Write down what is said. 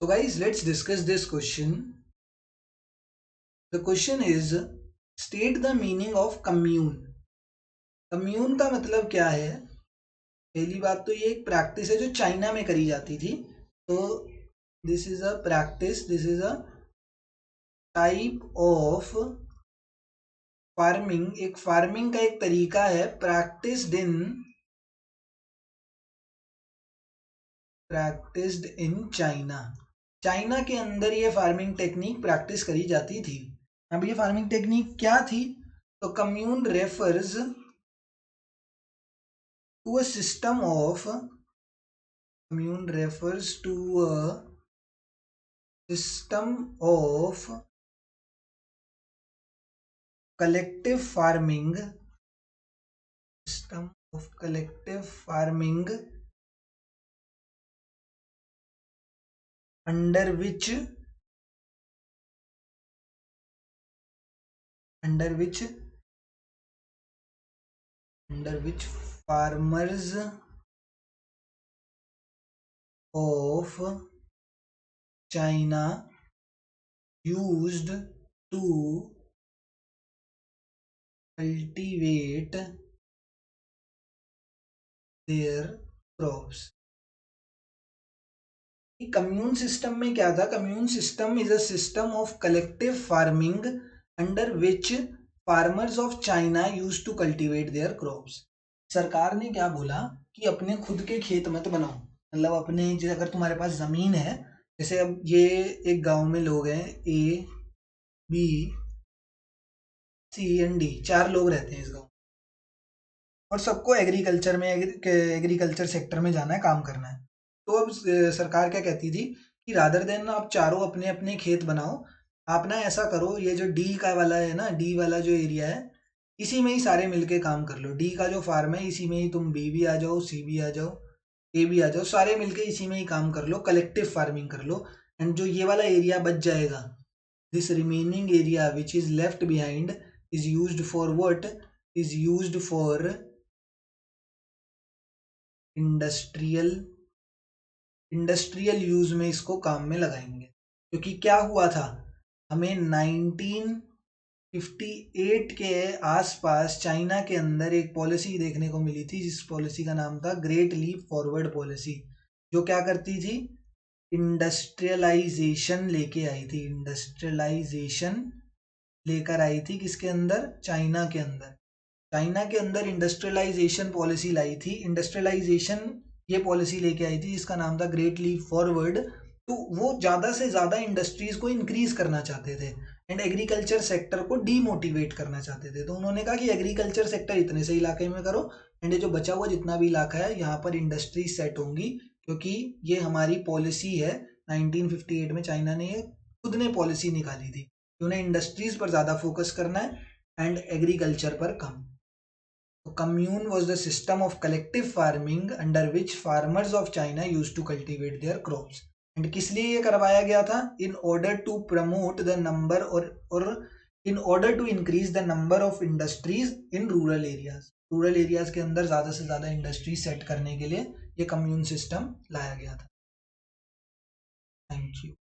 So guys, let's discuss this question. The question is, state the meaning of commune. Commune का मतलब क्या है? पहली बात तो ये एक प्रैक्टिस है जो चाइना में करी जाती थी. तो this is a practice, this is a type of farming. एक फार्मिंग का एक तरीका है प्रैक्टिस्ड इन चाइना. चाइना के अंदर ये फार्मिंग टेक्निक प्रैक्टिस करी जाती थी. अब ये फार्मिंग टेक्निक क्या थी? तो commune refers to a system of commune refers to a system of collective farming under which farmers of China used to cultivate their crops. Commune system में क्या था? Commune system is a system of collective farming under which farmers of China use to cultivate their crops. सरकार ने क्या बोला कि अपने खुद के खेत मत बनाओ. मतलब अपने, जैसे अगर तुम्हारे पास जमीन है, जैसे अब ये एक गांव में लोग हैं, A B C and D, 4 लोग रहते हैं इस गांव, और सबको एग्रीकल्चर में एग्रीकल्चर सेक्टर में जाना है, काम करना है. तो अब सरकार क्या कहती थी कि रादर देन आप चारों अपने अपने खेत बनाओ, आप ना ऐसा करो, ये जो डी का वाला है ना, डी वाला जो एरिया है, इसी में ही सारे मिलके काम कर लो. डी का जो फार्म है इसी में ही तुम बी भी आ जाओ, सी भी आ जाओ, ए भी आ जाओ, सारे मिलके इसी में ही काम कर लो, कलेक्टिव फार्मिंग कर लो. एंड जो ये वाला एरिया बच जाएगा, this remaining area which is left behind is used for what? Is used for industrial use में इसको काम में लगाएंगे. क्योंकि क्या हुआ था, हमें 1958 के आसपास चाइना के अंदर एक पॉलिसी देखने को मिली थी, जिस पॉलिसी का नाम था ग्रेट लीप फॉरवर्ड पॉलिसी, जो क्या करती थी? इंडस्ट्रियलाइजेशन लेके आई थी. इंडस्ट्रियलाइजेशन लेकर आई थी किसके अंदर? चाइना के अंदर. चाइना के अंदर इंडस्ट्रियलाइजेशन पॉलिसी लाई थी. इंडस्ट्रियलाइजेशन ये पॉलिसी लेके आई थी जिसका नाम था ग्रेट लीप फॉरवर्ड. तो वो ज़्यादा से ज़्यादा इंडस्ट्रीज को इंक्रीज करना चाहते थे एंड एग्रीकल्चर सेक्टर को डीमोटिवेट करना चाहते थे. तो उन्होंने कहा कि एग्रीकल्चर सेक्टर इतने से इलाके में करो, एंड जो बचा हुआ जितना भी इलाका है यहाँ पर इंडस्ट्रीज सेट होंगी, क्योंकि ये हमारी पॉलिसी है. 1958 में चाइना ने खुद ने पॉलिसी निकाली थी कि उन्हें इंडस्ट्रीज पर ज़्यादा फोकस करना है एंड एग्रीकल्चर पर कम. So commune was the system of collective farming under which farmers of China used to cultivate their crops. And किस लिए ये करवाया गया था? In order to promote the number or in order to increase the number of industries in rural areas. Rural areas के अंदर ज़्यादा से ज़्यादा इंडस्ट्री सेट करने के लिए ये कम्यून सिस्टम लाया गया था. Thank you.